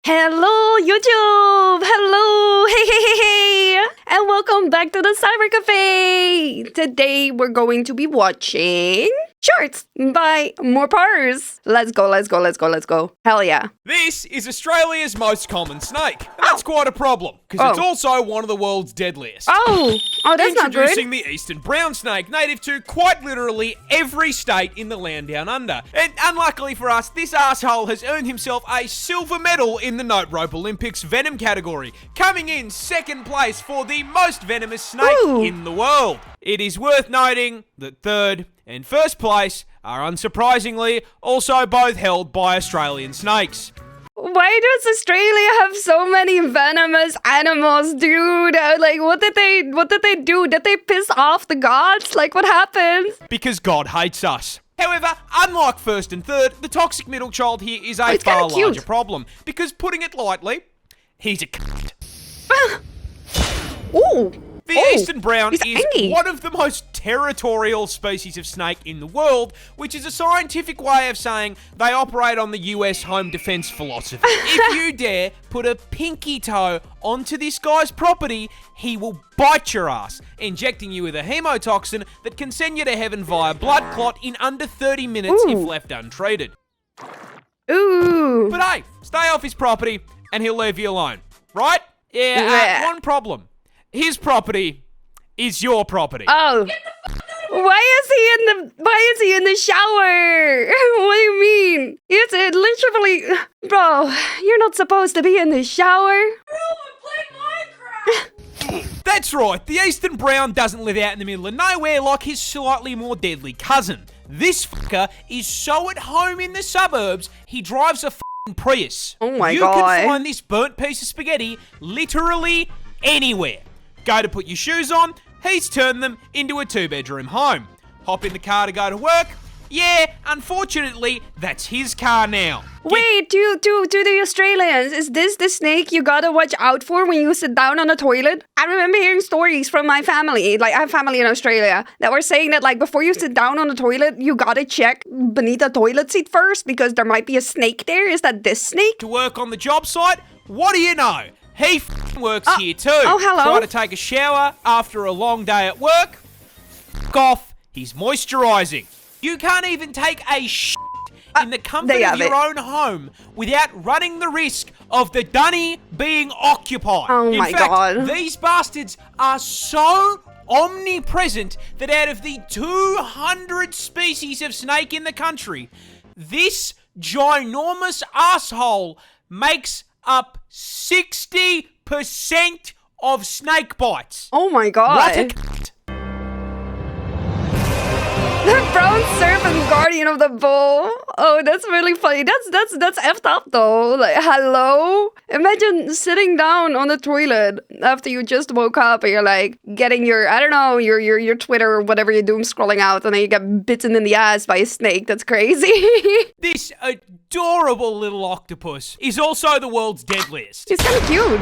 Hello, YouTube! Hello! Hey! And welcome back to the Cyber Cafe! Today, we're going to be watching shorts by MoreParz. Let's go. Hell yeah. This is Australia's most common snake. And that's quite a problem, because it's also one of the world's deadliest. Oh, that's not good. Introducing the eastern brown snake, native to quite literally every state in the land down under. And unluckily for us, this asshole has earned himself a silver medal in the Note Rope Olympics venom category, coming in second place for the most venomous snake in the world. It is worth noting that third and first place are unsurprisingly also both held by Australian snakes. Why does Australia have so many venomous animals, dude? Like, what did they do? Did they piss off the gods? Like, what happened? Because God hates us. However, unlike first and third, the toxic middle child here is a far larger problem. Because putting it lightly, he's a cunt. Ooh. The eastern brown is one of the most territorial species of snake in the world, which is a scientific way of saying they operate on the US home defense philosophy. If you dare put a pinky toe onto this guy's property, he will bite your ass, injecting you with a hemotoxin that can send you to heaven via blood clot in under 30 minutes if left untreated. Ooh. But hey, stay off his property and he'll leave you alone, right? Yeah, one problem. His property is your property. Oh. Why is he in the shower? What do you mean? It's literally... Bro, you're not supposed to be in the shower. That's right, the eastern brown doesn't live out in the middle of nowhere like his slightly more deadly cousin. This fucker is so at home in the suburbs, he drives a f***ing Prius. Oh my God. You can find this burnt piece of spaghetti literally anywhere. Go to put your shoes on, he's turned them into a 2-bedroom home. Hop in the car to go to work. Yeah, unfortunately, that's his car now. Wait, to the Australians, is this the snake you gotta watch out for when you sit down on the toilet? I remember hearing stories from my family, like I have family in Australia, that were saying that like before you sit down on the toilet, you gotta check beneath the toilet seat first because there might be a snake there. Is that this snake? To work on the job site? What do you know? He works here too. Oh, hello. Try to take a shower after a long day at work. F*** off. He's moisturising. You can't even take a shit in the comfort of your own home without running the risk of the dunny being occupied. Oh my God. In fact, these bastards are so omnipresent that out of the 200 species of snake in the country, this ginormous asshole makes up 60% of snake bites. Oh my God. What a cunt. The brown serpent guardian of the bowl. Oh, that's really funny. That's effed up though. Like, hello? Imagine sitting down on the toilet after you just woke up and you're like getting your, I don't know, your Twitter or whatever you do, scrolling out, and then you get bitten in the ass by a snake. That's crazy. This adorable little octopus is also the world's deadliest. It's kind of cute.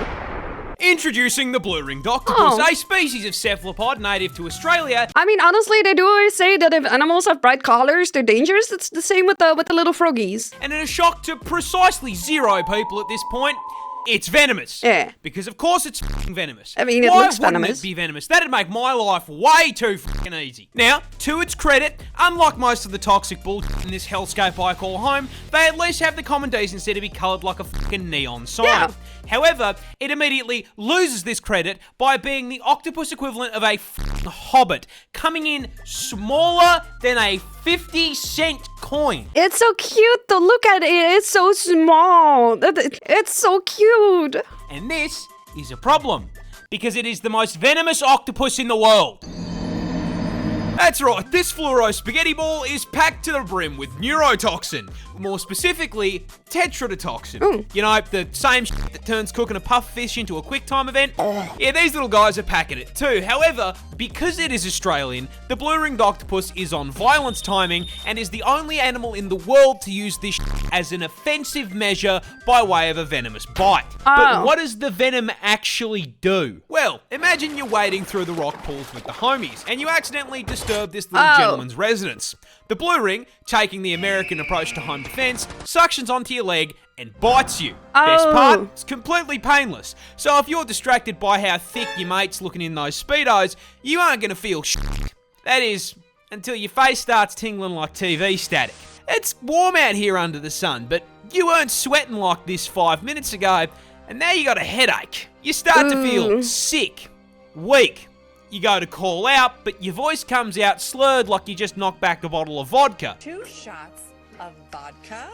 Introducing the blue-ringed octopus, a species of cephalopod native to Australia. I mean, honestly, they do always say that if animals have bright colors, they're dangerous. It's the same with the little froggies. And in a shock to precisely 0 people at this point, it's venomous. Yeah. Because of course it's f***ing venomous. I mean, it looks venomous. Why wouldn't it be venomous? That'd make my life way too f***ing easy. Now, to its credit, unlike most of the toxic bullshit in this hellscape I call home, they at least have the common decency to be coloured like a f***ing neon sign. Yeah. However, it immediately loses this credit by being the octopus equivalent of a f***ing hobbit, coming in smaller than a 50-cent coin. It's so cute to look at it. It's so small. It's so cute. And this is a problem, because it is the most venomous octopus in the world. That's right, this fluoro spaghetti ball is packed to the brim with neurotoxin. More specifically, tetrodotoxin. You know, the same shit that turns cooking a puff fish into a quick time event. Yeah, these little guys are packing it too. However, because it is Australian, the blue-ringed octopus is on violence timing and is the only animal in the world to use this shit as an offensive measure by way of a venomous bite. But what does the venom actually do? Well, imagine you're wading through the rock pools with the homies and you accidentally disturb this little gentleman's residence. The blue ring, taking the American approach to home defense, suctions onto your leg and bites you. Oh. Best part, it's completely painless. So if you're distracted by how thick your mate's looking in those Speedos, you aren't going to feel shit. That is, until your face starts tingling like TV static. It's warm out here under the sun, but you weren't sweating like this 5 minutes ago, and now you got a headache. You start to feel sick, weak. You go to call out, but your voice comes out slurred like you just knocked back a bottle of vodka. 2 shots of vodka?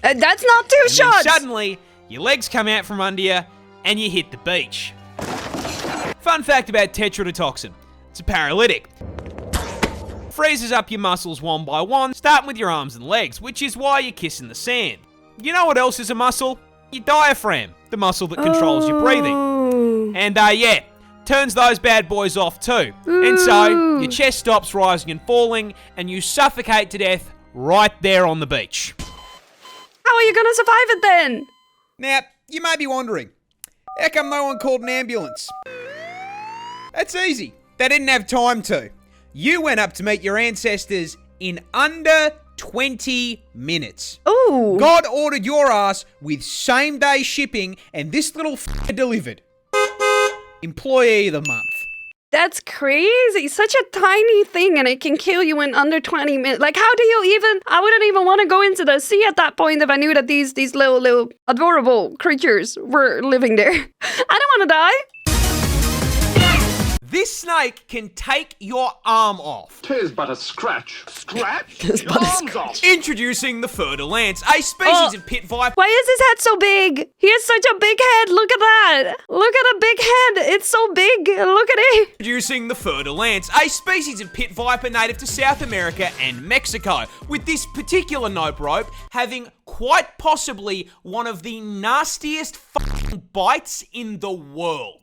That's not 2 shots! Then suddenly, your legs come out from under you, and you hit the beach. Fun fact about tetrodotoxin. It's a paralytic. Freezes up your muscles one by one, starting with your arms and legs, which is why you're kissing the sand. You know what else is a muscle? Your diaphragm, the muscle that controls your breathing. And yeah, turns those bad boys off too. And so, your chest stops rising and falling, and you suffocate to death right there on the beach. How are you gonna survive it then? Now, you may be wondering, how come no one called an ambulance? That's easy. They didn't have time to. You went up to meet your ancestors in under 20 minutes. Ooh. God ordered your ass with same-day shipping, and this little delivered. Employee of the month. That's crazy. Such a tiny thing, and it can kill you in under 20 minutes. Like, how do you even... I wouldn't even want to go into the sea at that point if I knew that these little adorable creatures were living there. I don't want to die. This snake can take your arm off. 'Tis but a scratch. Scratch? Tis but a Arms off. Introducing the fer-de-lance, a species of pit viper. Why is his head so big? He has such a big head. Look at that. Look at a big head. It's so big. Look at it. Introducing the fer-de-lance, a species of pit viper native to South America and Mexico, with this particular nope rope having quite possibly one of the nastiest fucking bites in the world.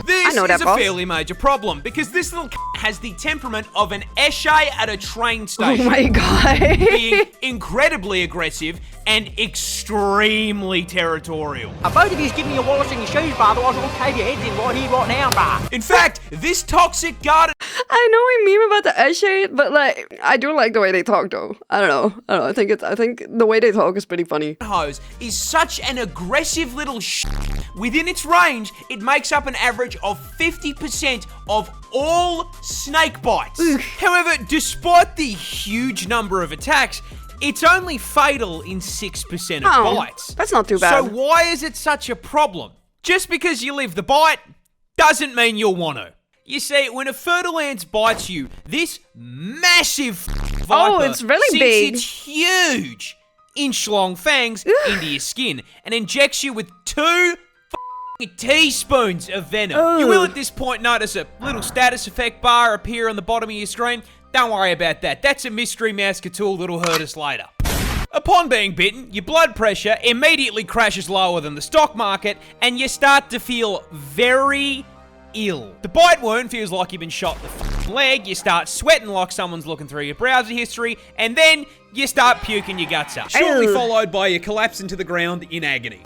This is a fairly major problem, because this little has the temperament of an eshay at a train station. Oh my god. Being incredibly aggressive and extremely territorial. Both of you's give me your wallets and your shoes, bar, otherwise I'll cave your heads in right here, right now, bar. In fact, this toxic garden I know we meme about the Eshay, but like, I do like the way they talk though. I don't know. I think the way they talk is pretty funny. hose is such an aggressive little Within its range, it makes up an average of 50% of all snake bites. However, despite the huge number of attacks, it's only fatal in 6% of bites. That's not too bad. So why is it such a problem? Just because you live the bite doesn't mean you'll want to. You see, when a fer-de-lance bites you, this massive viper it's really sinks big. its huge inch-long fangs into your skin and injects you with 2 teaspoons of venom. You will at this point notice a little status effect bar appear on the bottom of your screen. Don't worry about that. That's a mystery mouse tool that'll hurt us later. Upon being bitten, your blood pressure immediately crashes lower than the stock market, and you start to feel very ill. The bite wound feels like you've been shot in the leg, you start sweating like someone's looking through your browser history, and then you start puking your guts up. Shortly followed by your collapse into the ground in agony.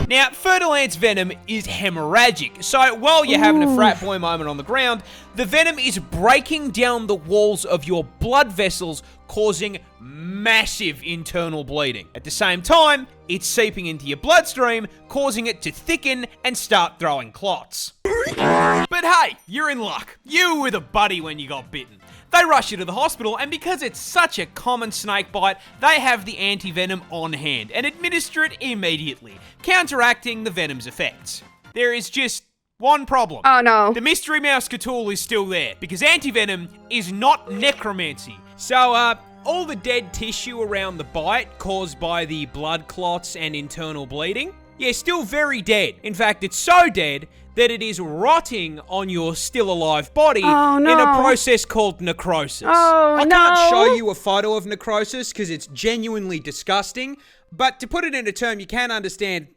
Now, fer-de-lance venom is hemorrhagic, so while you're having a frat boy moment on the ground, the venom is breaking down the walls of your blood vessels, causing massive internal bleeding. At the same time, it's seeping into your bloodstream, causing it to thicken and start throwing clots. But hey, you're in luck. You were with a buddy when you got bitten. They rush you to the hospital, and because it's such a common snake bite, they have the anti-venom on hand and administer it immediately, counteracting the venom's effects. There is just one problem. Oh no. The mystery mouse tool is still there, because anti-venom is not necromancy. So, all the dead tissue around the bite caused by the blood clots and internal bleeding, yeah, still very dead. In fact, it's so dead that it is rotting on your still alive body in a process called necrosis. I can't show you a photo of necrosis because it's genuinely disgusting, but to put it in a term you can understand,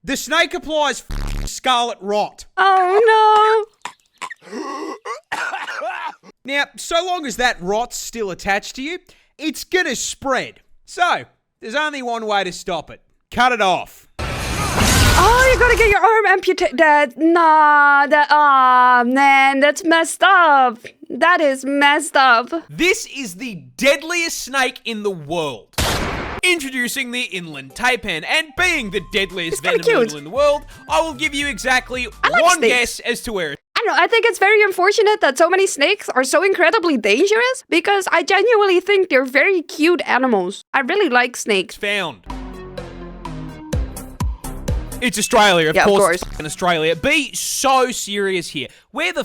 the snake applies scarlet rot. Oh Now, so long as that rot's still attached to you, it's gonna spread. So, there's only one way to stop it. Cut it off. Oh, you're gonna get your arm amputated. Man, that's messed up. That is messed up. This is the deadliest snake in the world. Introducing the inland taipan, and being the deadliest kinda venom cute. noodle in the world, I will give you exactly like one snakes. guess as to where it I don't know, I think it's very unfortunate that so many snakes are so incredibly dangerous because I genuinely think they're very cute animals. I really like snakes. is found. It's Australia, of Yeah, of course. course. In Australia. Be so serious here. Where the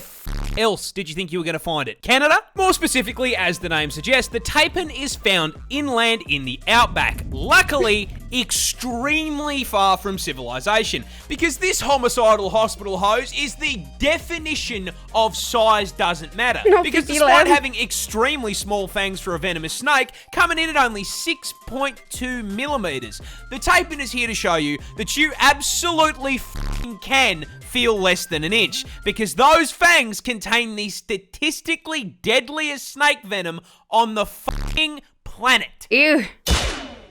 else did you think you were going to find it? Canada? More specifically, as the name suggests, the taipan is found inland in the outback. Luckily, extremely far from civilization, because this homicidal hospital hose is the definition of size doesn't matter. No, Because 50 despite left. having extremely small fangs for a venomous snake, coming in at only 6.2 millimeters, the taipan is here to show you that you absolutely f***ing can feel less than an inch, because those fangs contain the statistically deadliest snake venom on the f***ing planet. Ew.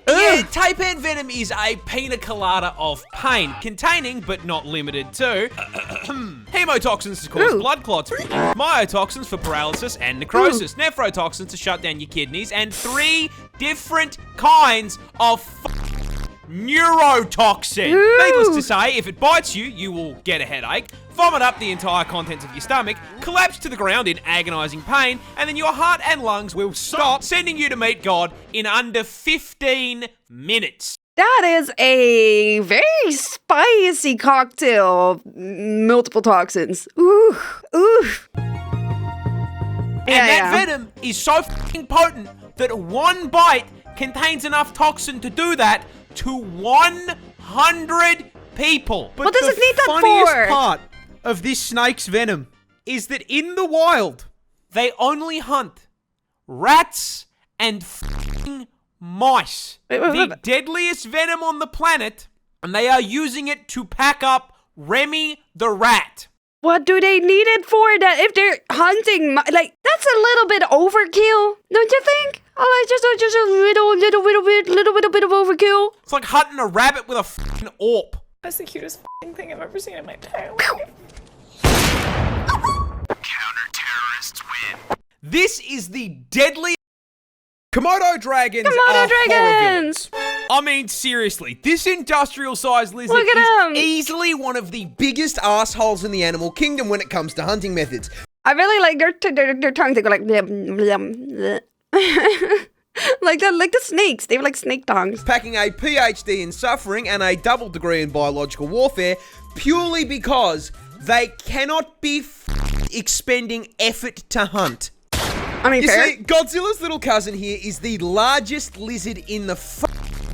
Yeah, taipan venom is a pina colada of pain, containing, but not limited to, hemotoxins to cause Ooh. blood clots, myotoxins for paralysis and necrosis, nephrotoxins to shut down your kidneys, and 3 different kinds of neurotoxin. Ooh. Needless to say, if it bites you, you will get a headache, vomit up the entire contents of your stomach, collapse to the ground in agonizing pain, and then your heart and lungs will stop, sending you to meet God in under 15 minutes. That is a very spicy cocktail of multiple toxins. Ooh. Ooh. And that venom is so fucking potent that one bite contains enough toxin to do that to 100 people. But What does the it need that funniest for? part of this snake's venom is that in the wild, They only hunt rats and fucking mice. Wait, The deadliest venom on the planet, and they are using it to pack up Remy the rat. What do they need it for? That if they're hunting, like that's a little bit overkill, don't you think? Oh, like just a little bit of overkill. It's like hunting a rabbit with a fucking AWP. That's the cutest f***ing thing I've ever seen in my entire This is the deadliest. Komodo dragons Komodo are horror dragons. villains. I mean, seriously, this industrial-sized lizard Look at is him. Easily one of the biggest assholes in the animal kingdom when it comes to hunting methods. I really like their tongue. They go like blum, blum, blum. like the snakes. They have like snake tongues. Packing a PhD in suffering and a double degree in biological warfare purely because they cannot be expending effort to hunt. I mean, You fair. see, Godzilla's little cousin here is the largest lizard in the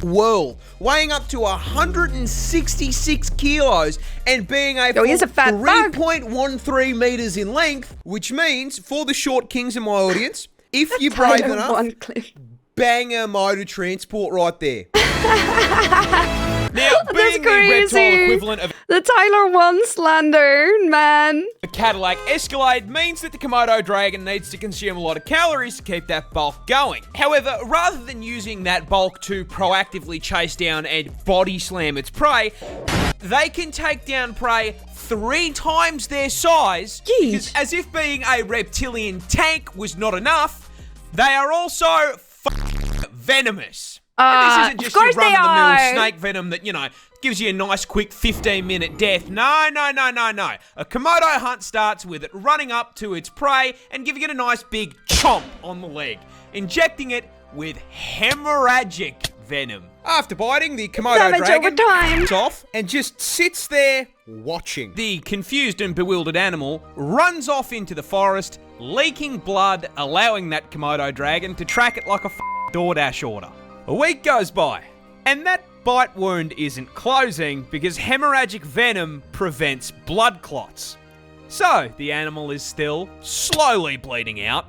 world, weighing up to 166 kilos and being a Yo, he's a fat fuck. 3.13 meters in length, which means, for the short kings in my audience, if you're brave Tyler enough, One clip. bang a motor transport right there. Now, That's being the reptile crazy. equivalent of The Tyler One slander, man. a Cadillac Escalade means that the Komodo dragon needs to consume a lot of calories to keep that bulk going. However, rather than using that bulk to proactively chase down and body slam its prey, they can take down prey 3 times their size. Jeez. Because as if being a reptilian tank was not enough, they are also venomous. And this isn't Of just your course they run-of-the-mill are. snake venom that, gives you a nice quick 15-minute death. No. A Komodo hunt starts with it running up to its prey and giving it a nice big chomp on the leg, injecting it with hemorrhagic venom. After biting, the Komodo Damage dragon over time. backs off and just sits there watching. The confused and bewildered animal runs off into the forest, leaking blood, allowing that Komodo dragon to track it like a DoorDash order. A week goes by, and that bite wound isn't closing because hemorrhagic venom prevents blood clots. So, the animal is still slowly bleeding out,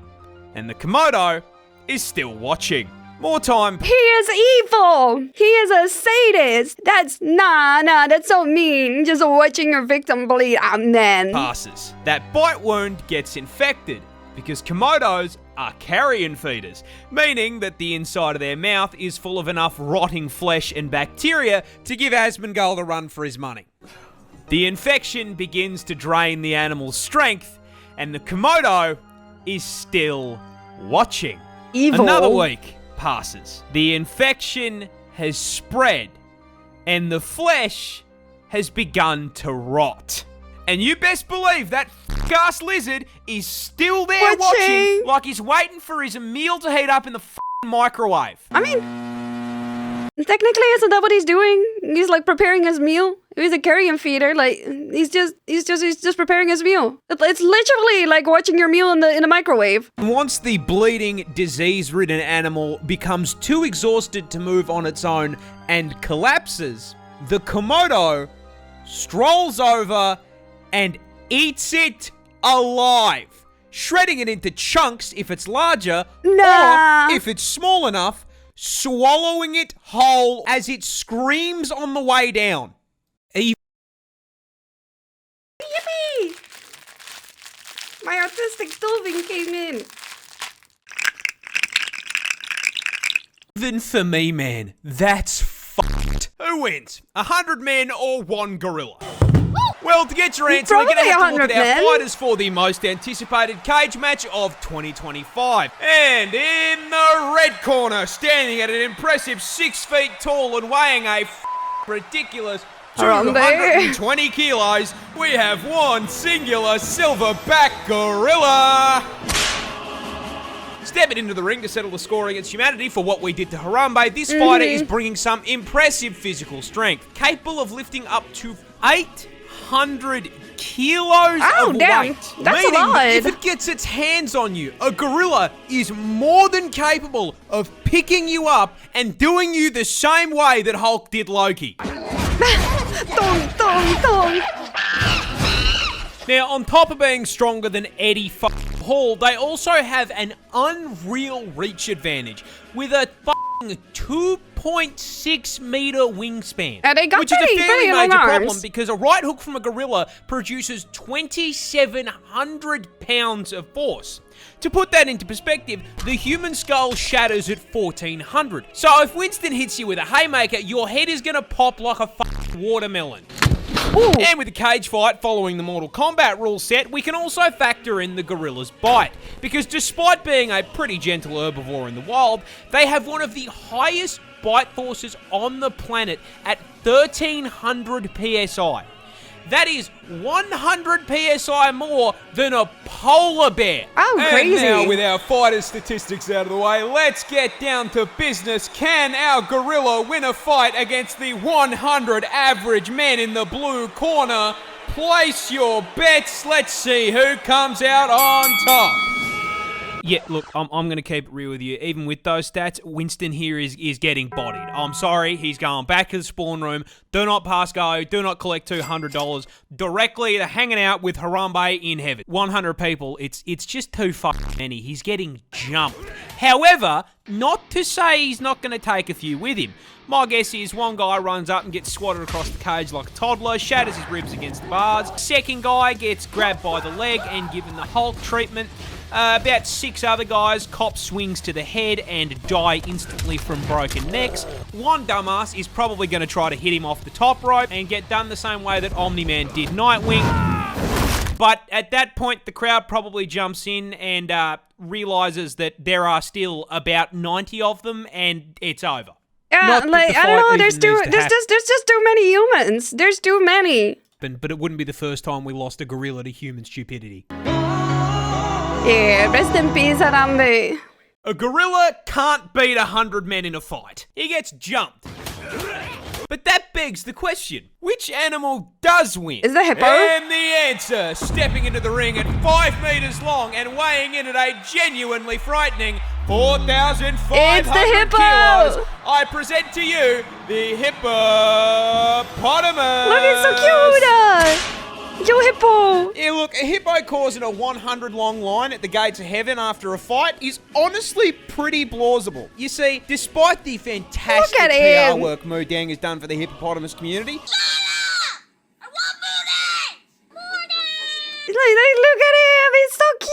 and the Komodo is still watching. More time He is evil. He is a sadist. That's that's so mean. Just watching your victim bleed. Ah, man. passes. That bite wound gets infected because Komodos are carrion feeders, meaning that the inside of their mouth is full of enough rotting flesh and bacteria to give Asmongold a run for his money. The infection begins to drain the animal's strength, and the Komodo is still watching. Evil. Another week passes. The infection has spread, and the flesh has begun to rot. And you best believe that ass lizard is still there watching like he's waiting for his meal to heat up in the microwave. I mean, technically, isn't that what he's doing? He's like preparing his meal. He's a carrion feeder. Like he's just preparing his meal. It's literally like watching your meal in the microwave. Once the bleeding, disease-ridden animal becomes too exhausted to move on its own and collapses, the Komodo strolls over and eats it alive, shredding it into chunks if it's larger, Nah. or if it's small enough, swallowing it whole as it screams on the way down. Yippee! My autistic dolphin came in. Even for me, man, that's fucked. Who wins? 100 men or one gorilla? Well, to get your answer, we're going to have to look at our fighters for the most anticipated cage match of 2025. And in the red corner, standing at an impressive 6 feet tall and weighing a ridiculous 220 kilos, we have one singular silverback gorilla. Stepping into the ring to settle the score against humanity for what we did to Harambe, this fighter is bringing some impressive physical strength, capable of lifting up to 800 kilos of weight. That's meaning a lot. that if it gets its hands on you, a gorilla is more than capable of picking you up and doing you the same way that Hulk did Loki. Dong, dong, dong. Now, on top of being stronger than Eddie Hall, they also have an unreal reach advantage with a 2.6 meter wingspan, And they got which is a fairly pretty long major arms. problem because a right hook from a gorilla produces 2,700 pounds of force. To put that into perspective, the human skull shatters at 1,400. So if Winston hits you with a haymaker, your head is going to pop like a watermelon. Ooh. And with the cage fight following the Mortal Kombat rule set, we can also factor in the gorilla's bite. Because despite being a pretty gentle herbivore in the wild, they have one of the highest bite forces on the planet at 1,300 PSI. That is 100 PSI more than a polar bear. Oh, crazy. And now, with our fighter statistics out of the way, let's get down to business. Can our gorilla win a fight against the 100 average men in the blue corner? Place your bets. Let's see who comes out on top. Yeah, look, I'm going to keep it real with you. Even with those stats, Winston here is getting bodied. I'm sorry, he's going back to the spawn room. Do not pass go. Do not collect $200. Directly to hanging out with Harambe in heaven. 100 people, it's just too fucking many. He's getting jumped. However, not to say he's not going to take a few with him. My guess is one guy runs up and gets swatted across the cage like a toddler, shatters his ribs against the bars. Second guy gets grabbed by the leg and given the Hulk treatment. About 6 other guys cop swings to the head and die instantly from broken necks. One dumbass is probably going to try to hit him off the top rope and get done the same way that Omni-Man did Nightwing. But at that point, the crowd probably jumps in and realizes that there are still about 90 of them and it's over. Yeah, Not that like the I don't know. fight There's even needs to just too many humans. There's too many. But it wouldn't be the first time we lost a gorilla to human stupidity. Yeah, rest in peace, Harambe. A gorilla can't beat 100 men in a fight. He gets jumped. But that begs the question, which animal does win? Is the hippo? And the answer, stepping into the ring at 5 meters long and weighing in at a genuinely frightening 4,500 It's the hippo! kilos, I present to you the hippopotamus. Look, it's so cute. Yo, hippo. Yeah, look, a hippo causing a 100-long line at the gates of heaven after a fight is honestly pretty plausible. You see, despite the fantastic Look at PR him. work Moodang has done for the hippopotamus community, Like, look at him. He's so cute.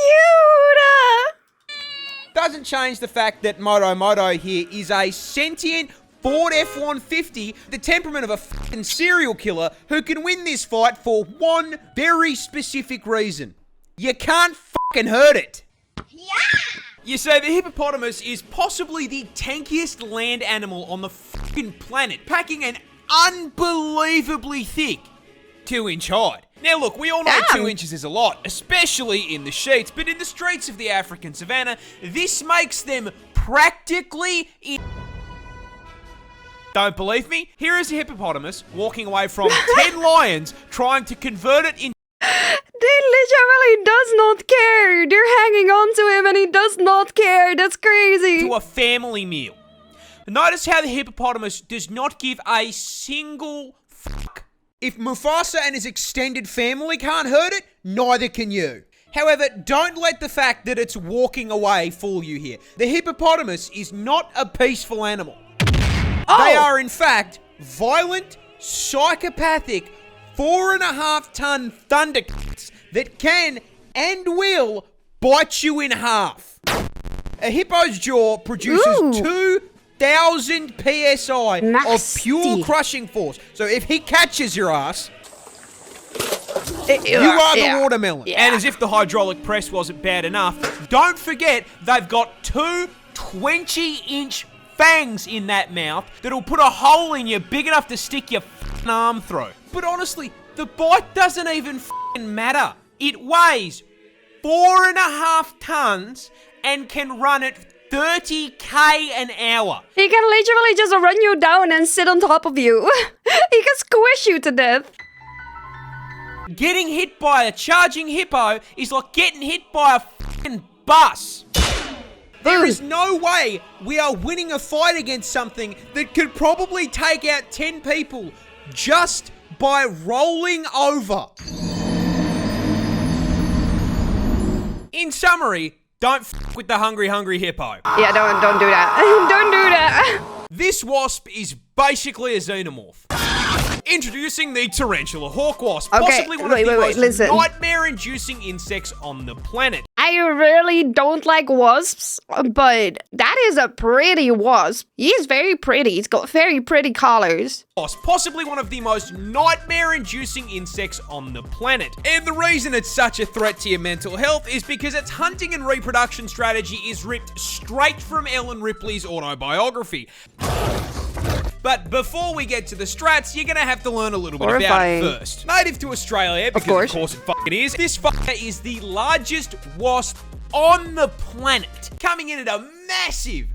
change the fact that Moto here is a sentient Ford F-150, the temperament of a fucking serial killer who can win this fight for one very specific reason. You can't fucking hurt it. You say the hippopotamus is possibly the tankiest land animal on the fucking planet, packing an unbelievably thick 2-inch hide. Now look, we all know 2 inches is a lot, especially in the sheets, but in the streets of the African savannah, this makes them practically Don't believe me? Here is a hippopotamus walking away from 10 lions trying to convert it into They literally does not care. They're hanging on to him and he does not care. That's crazy. a family meal. Notice how the hippopotamus does not give a single fuck. If Mufasa and his extended family can't hurt it, neither can you. However, don't let the fact that it's walking away fool you here. The hippopotamus is not a peaceful animal. They are, in fact, violent, psychopathic, 4.5-ton thundercats that can and will bite you in half. A hippo's jaw produces 2,000 psi of pure crushing force. So if he catches your ass, you are the watermelon. Yeah. And as if the hydraulic press wasn't bad enough, don't forget they've got 2 20-inch fangs in that mouth that'll put a hole in you big enough to stick your f***ing arm through. But honestly, the bite doesn't even f***ing matter. It weighs 4.5 tons and can run at 30k an hour. He can literally just run you down and sit on top of you. He can squish you to death. Getting hit by a charging hippo is like getting hit by a f***ing bus. there is no way we are winning a fight against something that could probably take out 10 people just by rolling over. In summary, don't f*** with the hungry hippo. Yeah, don't do that. Don't do that. This wasp is basically a xenomorph. Introducing the tarantula hawk wasp, Okay, possibly one of the most listen. nightmare-inducing insects on the planet. I really don't like wasps, but that is a pretty wasp. He is very pretty. He's got very pretty colors. Wasp, possibly one of the most nightmare-inducing insects on the planet. And the reason it's such a threat to your mental health is because its hunting and reproduction strategy is ripped straight from Ellen Ripley's autobiography. But before we get to the strats, you're gonna have to learn a little bit about it first. Native to Australia, because of course it fucking is, this fucker is the largest wasp on the planet, coming in at a massive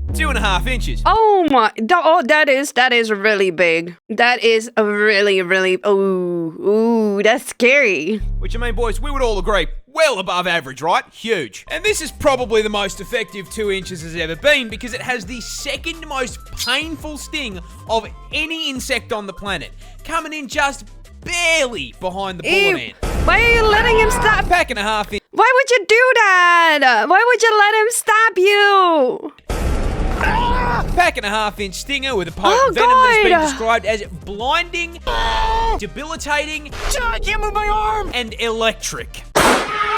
2.5 inches. Oh my, that is really big. That is a really, ooh, that's scary. Which, I mean, boys, we would all agree, well above average, right? Huge. And this is probably the most effective 2 inches has ever been because it has the second most painful sting of any insect on the planet, coming in just barely behind the bullet ant. Why are you letting him stab? Pack and a half in. Why would you do that? Why would you let him stab you? Pack and a half inch stinger with a potent venom that has been described as blinding, debilitating, and electric.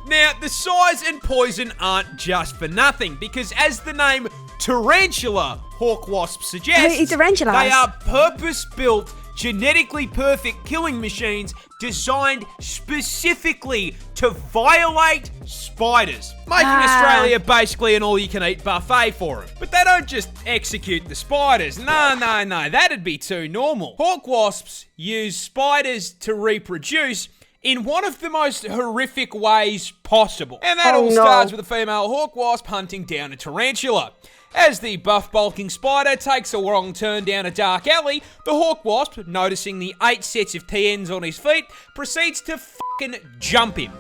Now, the size and poison aren't just for nothing, because as the name tarantula hawk wasp suggests, Hey, tarantulas. they are purpose-built, genetically perfect killing machines designed specifically to violate spiders, making Australia basically an all-you-can-eat buffet for them. But they don't just execute the spiders. No, that'd be too normal. Hawk wasps use spiders to reproduce in one of the most horrific ways possible. And that all starts with a female hawk wasp hunting down a tarantula. As the buff bulking spider takes a wrong turn down a dark alley, the hawk wasp, noticing the 8 sets of TNs on his feet, proceeds to fucking jump him,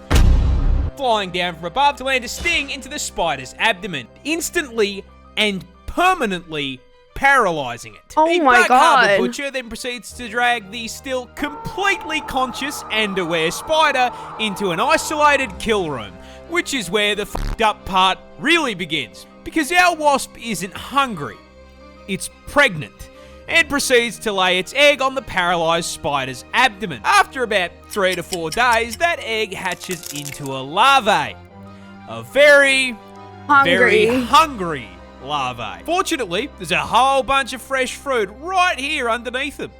flying down from above to land a sting into the spider's abdomen, instantly and permanently paralyzing it. Oh the my Bug God. Harbor Butcher then proceeds to drag the still completely conscious and aware spider into an isolated kill room, which is where the fucked up part really begins. Because our wasp isn't hungry, it's pregnant, and proceeds to lay its egg on the paralyzed spider's abdomen. After about 3 to 4 days, that egg hatches into a larvae. A very, Hungry. Very hungry larvae. Fortunately, there's a whole bunch of fresh food right here underneath them.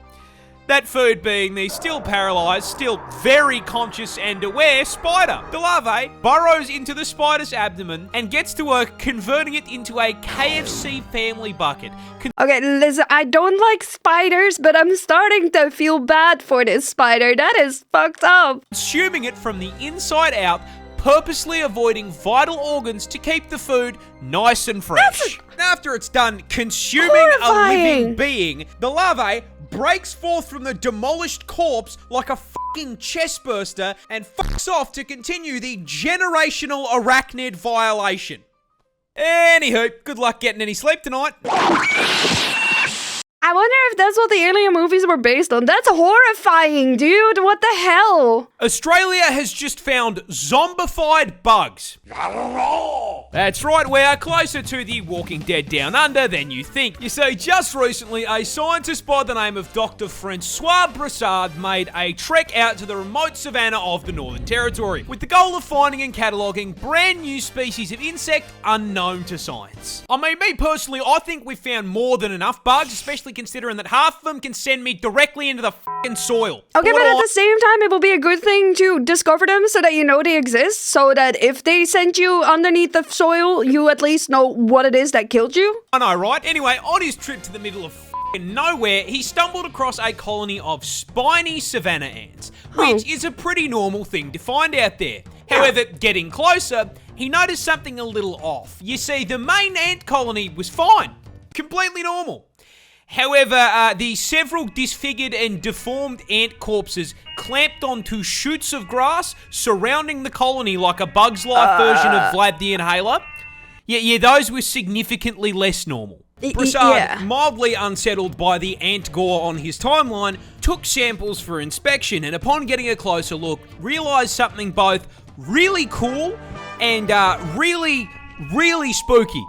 That food being the still paralysed, still very conscious and aware spider. The larvae burrows into the spider's abdomen and gets to work converting it into a KFC family bucket. Okay, listen, I don't like spiders, but I'm starting to feel bad for this spider. That is fucked up. Consuming it from the inside out, purposely avoiding vital organs to keep the food nice and fresh. After it's done consuming a living horrifying. being, the larvae breaks forth from the demolished corpse like a fucking chestburster and fucks off to continue the generational arachnid violation. Anywho, good luck getting any sleep tonight. I wonder if that's what the alien movies were based on. That's horrifying, dude. What the hell? Australia has just found zombified bugs. That's right, we are closer to the Walking Dead Down Under than you think. You see, just recently, a scientist by the name of Dr. Francois Broussard made a trek out to the remote savannah of the Northern Territory with the goal of finding and cataloguing brand new species of insect unknown to science. I mean, me personally, I think we've found more than enough bugs, especially considering that half of them can send me directly into the fucking soil. Okay, but at the same time, it will be a good thing to discover them so that you know they exist, so that if they send you underneath the soil, you at least know what it is that killed you. I know, right? Anyway, on his trip to the middle of fucking nowhere, he stumbled across a colony of spiny savanna ants, which is a pretty normal thing to find out there. However, getting closer, he noticed something a little off. You see, the main ant colony was fine. Completely normal. However, the several disfigured and deformed ant corpses clamped onto shoots of grass surrounding the colony like a Bug's Life version of Vlad the Inhaler. Yeah, those were significantly less normal. Broussard, mildly unsettled by the ant gore on his timeline, took samples for inspection and upon getting a closer look, realised something both really cool and really spooky.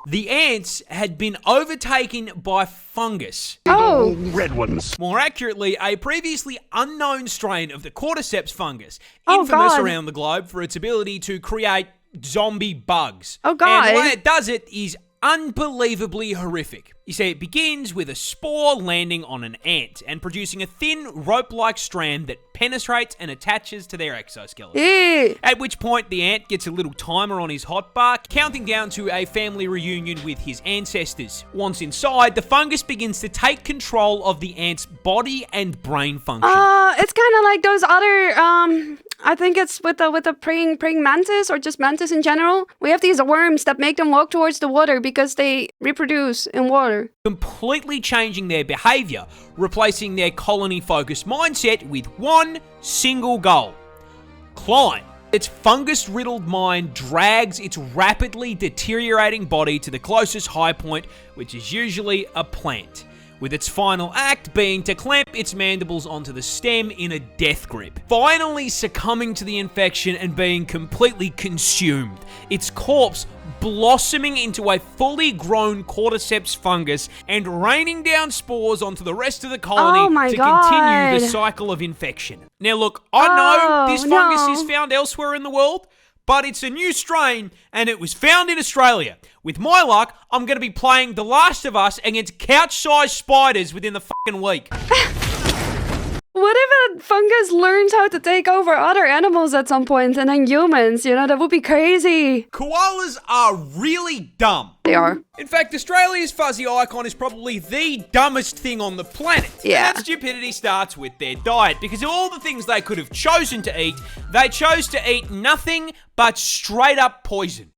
The ants had been overtaken by fungus. Oh. Red ones. More accurately, a previously unknown strain of the cordyceps fungus, Oh, infamous God. around the globe for its ability to create zombie bugs. Oh, God. And the way it does it is unbelievably horrific. You see, it begins with a spore landing on an ant and producing a thin rope-like strand that penetrates and attaches to their exoskeleton. Ew. At which point, the ant gets a little timer on his hotbar, counting down to a family reunion with his ancestors. Once inside, the fungus begins to take control of the ant's body and brain function. It's kind of like those other, I think it's with the praying mantis or just mantis in general. We have these worms that make them walk towards the water because they reproduce in water. Completely changing their behavior, replacing their colony-focused mindset with one single goal: climb. Its fungus-riddled mind drags its rapidly deteriorating body to the closest high point, which is usually a plant, with its final act being to clamp its mandibles onto the stem in a death grip. Finally succumbing to the infection and being completely consumed, its corpse blossoming into a fully grown cordyceps fungus and raining down spores onto the rest of the colony Oh to God. continue the cycle of infection. Now look, I know this fungus no. is found elsewhere in the world, but it's a new strain and it was found in Australia. With my luck, I'm going to be playing The Last of Us against couch-sized spiders within the fucking week. What if a fungus learns how to take over other animals at some point and then humans? You know, that would be crazy. Koalas are really dumb. They are. In fact, Australia's fuzzy icon is probably the dumbest thing on the planet. Yeah. And that stupidity starts with their diet, because of all the things they could have chosen to eat, they chose to eat nothing but straight up poison.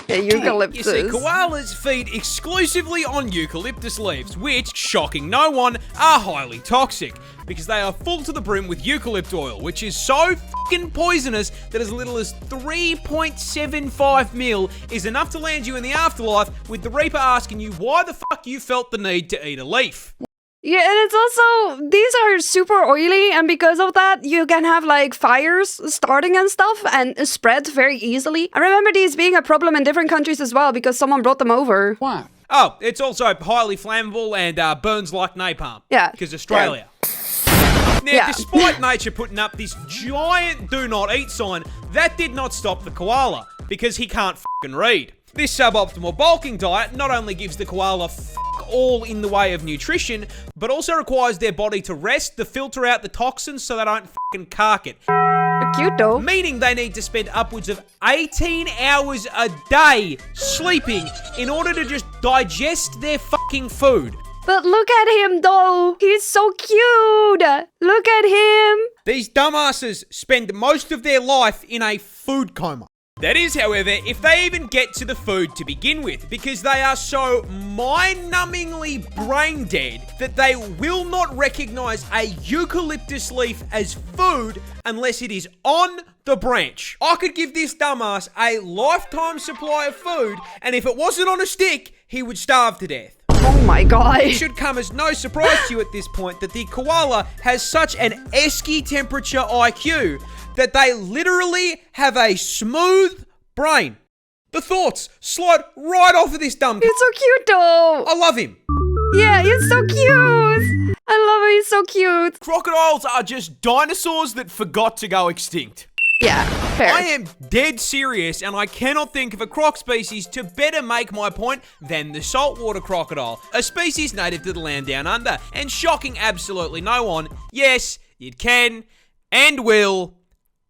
Yeah, eucalyptus. You see, koalas feed exclusively on eucalyptus leaves, which, shocking no one, are highly toxic, because they are full to the brim with eucalypt oil, which is so fucking poisonous that as little as 3.75 mil is enough to land you in the afterlife, with the Reaper asking you why the fuck you felt the need to eat a leaf. Yeah, and it's also, these are super oily, and because of that, you can have like fires starting and stuff, and it spreads very easily. I remember these being a problem in different countries as well, because someone brought them over. Why? Oh, it's also highly flammable and burns like napalm. Yeah. Because Australia. Now, Yeah. despite nature putting up this giant do not eat sign, that did not stop the koala, because he can't fucking read. This suboptimal bulking diet not only gives the koala all in the way of nutrition, but also requires their body to rest to filter out the toxins so they don't cark it. Cute though. Meaning they need to spend upwards of 18 hours a day sleeping in order to just digest their food. But look at him though. He's so cute. Look at him. These dumbasses spend most of their life in a food coma. That is, however, if they even get to the food to begin with, because they are so mind-numbingly brain dead that they will not recognize a eucalyptus leaf as food unless it is on the branch. I could give this dumbass a lifetime supply of food, and if it wasn't on a stick, he would starve to death. Oh my god. It should come as no surprise to you at this point that the koala has such an esky temperature IQ that they literally have a smooth brain. The thoughts slide right off of this dumb. He's so cute though. I love him. Yeah, he's so cute. I love him. He's so cute. Crocodiles are just dinosaurs that forgot to go extinct. Yeah, fair. I am dead serious, and I cannot think of a croc species to better make my point than the saltwater crocodile, a species native to the land down under, and shocking absolutely no one, yes, it can and will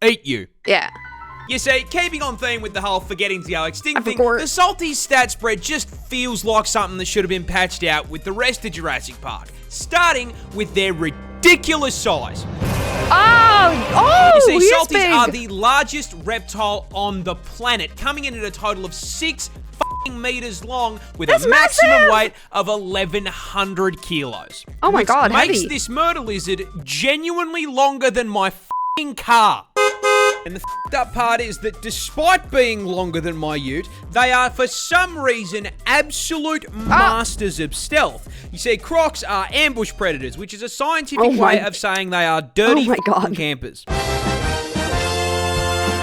eat you. Yeah. You see, keeping on theme with the whole forgetting to go extinct thing, forgot. the Salty's stat spread just feels like something that should have been patched out with the rest of Jurassic Park, starting with their ridiculous size. Oh, You see, he's salties big. are the largest reptile on the planet, coming in at a total of 6 meters long with That's a maximum massive. weight of 1,100 kilos. Oh my god, which makes heavy. this murder lizard genuinely longer than my car. And the up part is that despite being longer than my ute, they are for some reason absolute masters of stealth. You see, crocs are ambush predators, which is a scientific way of saying they are dirty campers.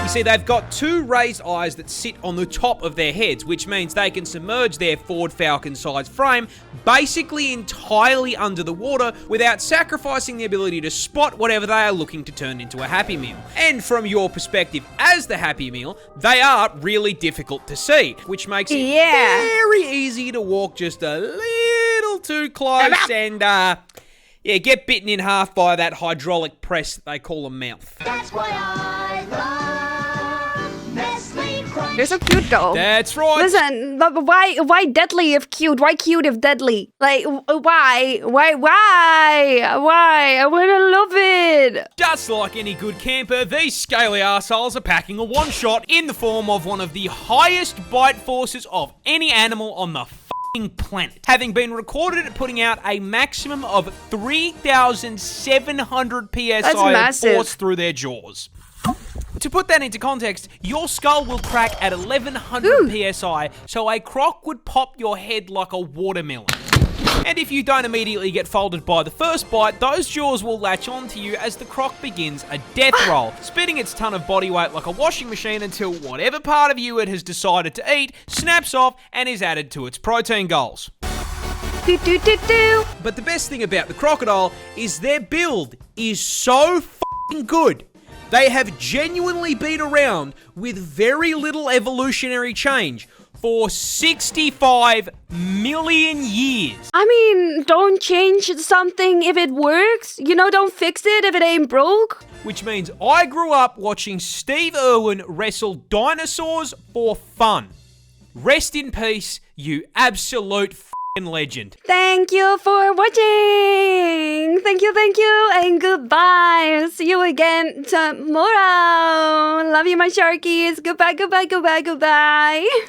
You see, they've got 2 raised eyes that sit on the top of their heads, which means they can submerge their Ford Falcon-sized frame basically entirely under the water without sacrificing the ability to spot whatever they are looking to turn into a Happy Meal. And from your perspective as the Happy Meal, they are really difficult to see, which makes it very easy to walk just a little too close and, get bitten in half by that hydraulic press that they call a mouth. That's why I love Nestle Crunch. They're so cute though. That's right. Listen, but why deadly if cute? Why cute if deadly? Like, why? I wanna love it. Just like any good camper, these scaly arseholes are packing a one-shot in the form of one of the highest bite forces of any animal on the planet, having been recorded at putting out a maximum of 3,700 psi of force through their jaws. To put that into context, your skull will crack at 1,100 psi, so a croc would pop your head like a watermelon. And if you don't immediately get folded by the first bite, those jaws will latch onto you as the croc begins a death roll, spitting its ton of body weight like a washing machine until whatever part of you it has decided to eat snaps off and is added to its protein goals. Do. But the best thing about the crocodile is their build is so good. They have genuinely been around with very little evolutionary change for 65 million years. I mean, don't change something if it works. You know, don't fix it if it ain't broke. Which means I grew up watching Steve Irwin wrestle dinosaurs for fun. Rest in peace, you absolute f***ing legend. Thank you for watching. Thank you, and goodbye. See you again tomorrow. Love you, my sharkies. Goodbye.